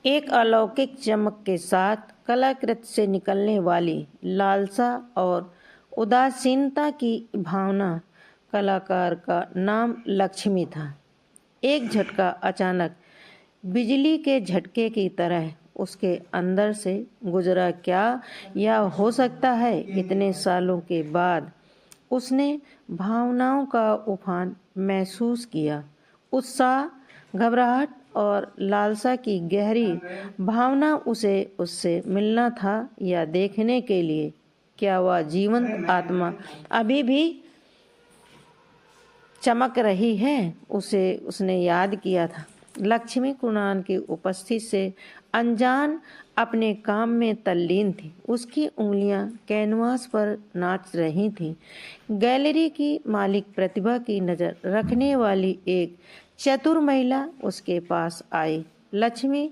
एक अलौकिक चमक के साथ कलाकृति से निकलने वाली लालसा और उदासीनता की भावना कलाकार का नाम लक्ष्मी था। एक झटका अचानक बिजली के झटके की तरह उसके अंदर से गुजरा। क्या या हो सकता है इतने सालों के बाद उसने भावनाओं का उफान महसूस किया। उत्साह, घबराहट और लालसा की गहरी भावना उसे उससे मिलना था या देखने के लिए क्या वह जीवंत आत्मा अभी भी चमक रही है। उसे उसने याद किया था। लक्ष्मी कुणाल की उपस्थिति से अनजान अपने काम में तल्लीन थी। उसकी उंगलियां कैनवास पर नाच रही थीं। गैलरी की मालिक प्रतिभा की नज़र रखने वाली एक चतुर महिला उसके पास आई। लक्ष्मी,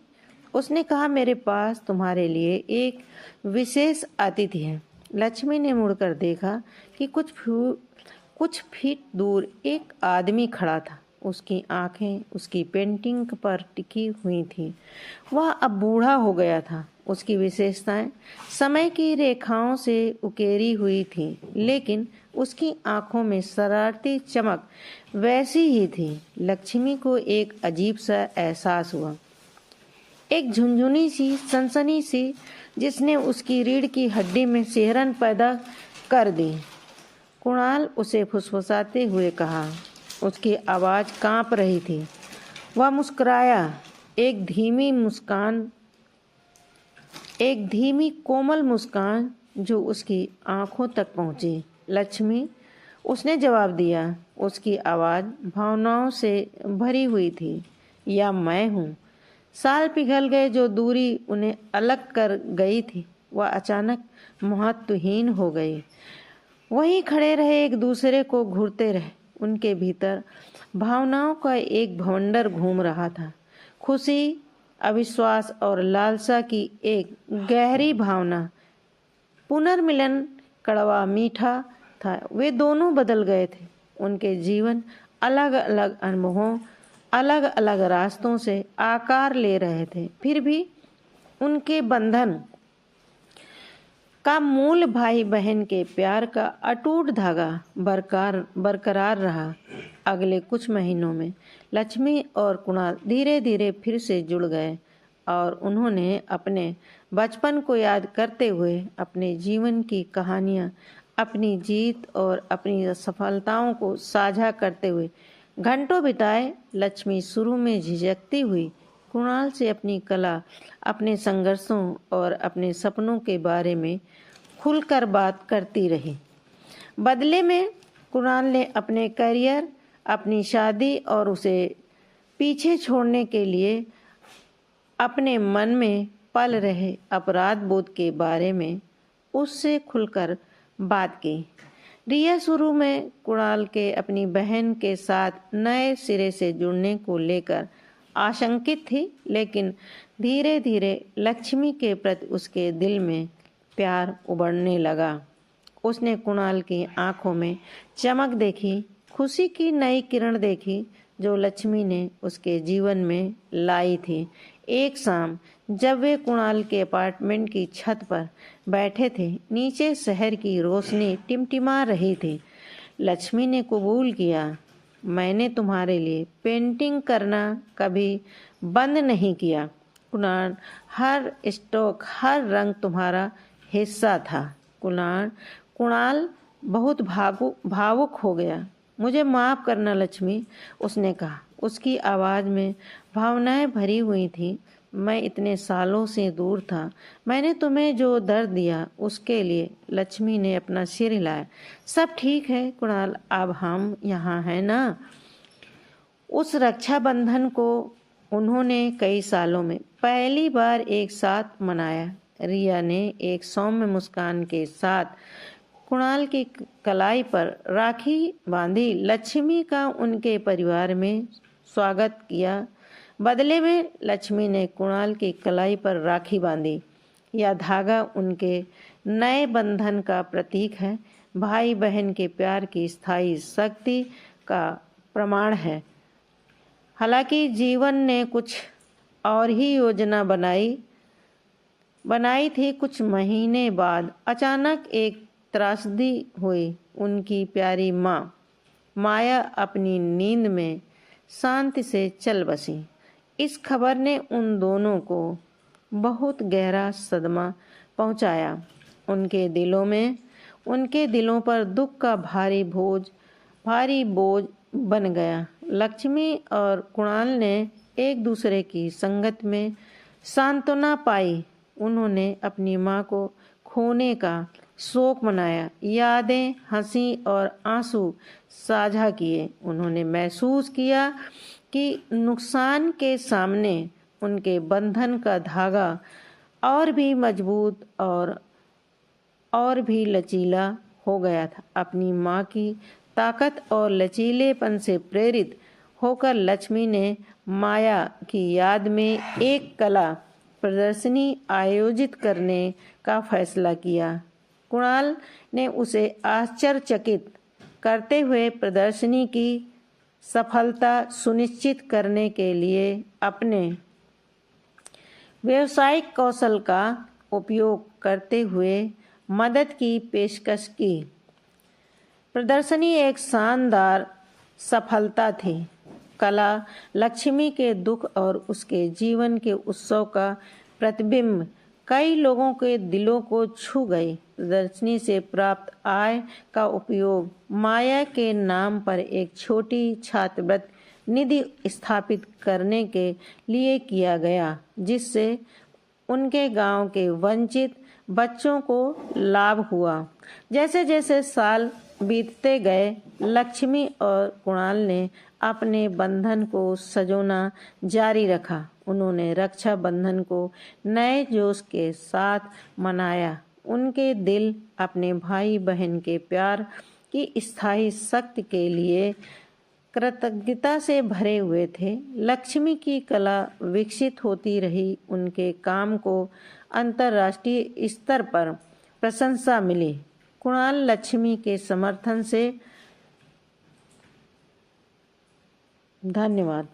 उसने कहा, मेरे पास तुम्हारे लिए एक विशेष अतिथि है। लक्ष्मी ने मुड़कर देखा कि कुछ फीट दूर एक आदमी खड़ा था। उसकी आंखें उसकी पेंटिंग पर टिकी हुई थीं। वह अब बूढ़ा हो गया था। उसकी विशेषताएं समय की रेखाओं से उकेरी हुई थीं, लेकिन उसकी आंखों में शरारती चमक वैसी ही थी। लक्ष्मी को एक अजीब सा एहसास हुआ, एक झुंझुनी सी सनसनी सी, जिसने उसकी रीढ़ की हड्डी में सिहरन पैदा कर दी। कुणाल उसे फुसफुसाते हुए कहा। उसकी आवाज़ कांप रही थी। वह मुस्कुराया, एक धीमी कोमल मुस्कान जो उसकी आंखों तक पहुंची। लक्ष्मी, उसने जवाब दिया। उसकी आवाज़ भावनाओं से भरी हुई थी। या मैं हूँ। साल पिघल गए, जो दूरी उन्हें अलग कर गई थी वह अचानक महत्वहीन हो गई। वहीं खड़े रहे, एक दूसरे को घूरते रहे। उनके भीतर भावनाओं का एक भवंडर घूम रहा था। खुशी, अविश्वास और लालसा की एक गहरी भावना। पुनर्मिलन कड़वा मीठा था। वे दोनों बदल गए थे। उनके जीवन अलग अलग अनुभवों, अलग अलग रास्तों से आकार ले रहे थे। फिर भी उनके बंधन का मूल भाई बहन के प्यार का अटूट धागा बरकरार रहा। अगले कुछ महीनों में लक्ष्मी और कुणाल धीरे धीरे फिर से जुड़ गए और उन्होंने अपने बचपन को याद करते हुए अपने जीवन की कहानियाँ, अपनी जीत और अपनी असफलताओं को साझा करते हुए घंटों बिताए। लक्ष्मी शुरू में झिझकती हुई कुणाल से अपनी कला, अपने संघर्षों और अपने सपनों के बारे में खुलकर बात करती रही। बदले में कुणाल ने अपने करियर, अपनी शादी और उसे पीछे छोड़ने के लिए अपने मन में पल रहे अपराध बोध के बारे में उससे खुलकर बात की। रिया शुरू में कुणाल के अपनी बहन के साथ नए सिरे से जुड़ने को लेकर आशंकित थी, लेकिन धीरे धीरे लक्ष्मी के प्रति उसके दिल में प्यार उबलने लगा। उसने कुणाल की आंखों में चमक देखी, खुशी की नई किरण देखी जो लक्ष्मी ने उसके जीवन में लाई थी। एक शाम जब वे कुणाल के अपार्टमेंट की छत पर बैठे थे, नीचे शहर की रोशनी टिमटिमा रही थी। लक्ष्मी ने कबूल किया, मैंने तुम्हारे लिए पेंटिंग करना कभी बंद नहीं किया। कुणाल, हर स्ट्रोक, हर रंग तुम्हारा हिस्सा था। कुणाल बहुत भावुक हो गया। मुझे माफ़ करना लक्ष्मी, उसने कहा। उसकी आवाज़ में भावनाएं भरी हुई थी। मैं इतने सालों से दूर था। मैंने तुम्हें जो दर्द दिया उसके लिए। लक्ष्मी ने अपना सिर हिलाया। सब ठीक है कुणाल, अब हम यहाँ हैं ना। उस रक्षाबंधन को उन्होंने कई सालों में पहली बार एक साथ मनाया। रिया ने एक सौम्य मुस्कान के साथ कुणाल की कलाई पर राखी बांधी। लक्ष्मी का उनके परिवार में स्वागत किया। बदले में लक्ष्मी ने कुणाल की कलाई पर राखी बांधी। यह धागा उनके नए बंधन का प्रतीक है, भाई बहन के प्यार की स्थायी शक्ति का प्रमाण है। हालांकि जीवन ने कुछ और ही योजना बनाई थी। कुछ महीने बाद अचानक एक त्रासदी हुई। उनकी प्यारी माँ माया अपनी नींद में शांति से चल बसी। इस खबर ने उन दोनों को बहुत गहरा सदमा पहुंचाया। उनके दिलों पर दुख का भारी बोझ बन गया। लक्ष्मी और कुणाल ने एक दूसरे की संगत में सांत्वना पाई। उन्होंने अपनी माँ को खोने का शोक मनाया, यादें, हंसी और आंसू साझा किए। उन्होंने महसूस किया कि नुकसान के सामने उनके बंधन का धागा और भी मजबूत और भी लचीला हो गया था। अपनी माँ की ताकत और लचीलेपन से प्रेरित होकर लक्ष्मी ने माया की याद में एक कला प्रदर्शनी आयोजित करने का फैसला किया। कुणाल ने उसे आश्चर्यचकित करते हुए प्रदर्शनी की सफलता सुनिश्चित करने के लिए अपने व्यावसायिक कौशल का उपयोग करते हुए मदद की पेशकश की। प्रदर्शनी एक शानदार सफलता थी। कला लक्ष्मी के दुख और उसके जीवन के उत्सव का प्रतिबिंब कई लोगों के दिलों को छू गई। प्रदर्शनी से प्राप्त आय का उपयोग माया के नाम पर एक छोटी छात्रवृत्ति निधि स्थापित करने के लिए किया गया, जिससे उनके गांव के वंचित बच्चों को लाभ हुआ। जैसे जैसे साल बीतते गए, लक्ष्मी और कुणाल ने अपने बंधन को सजोना जारी रखा। उन्होंने रक्षा बंधन को नए जोश के साथ मनाया। उनके दिल अपने भाई बहन के प्यार की स्थायी शक्ति के लिए कृतज्ञता से भरे हुए थे। लक्ष्मी की कला विकसित होती रही। उनके काम को अंतर्राष्ट्रीय स्तर पर प्रशंसा मिली। कुणाल लक्ष्मी के समर्थन से धन्यवाद।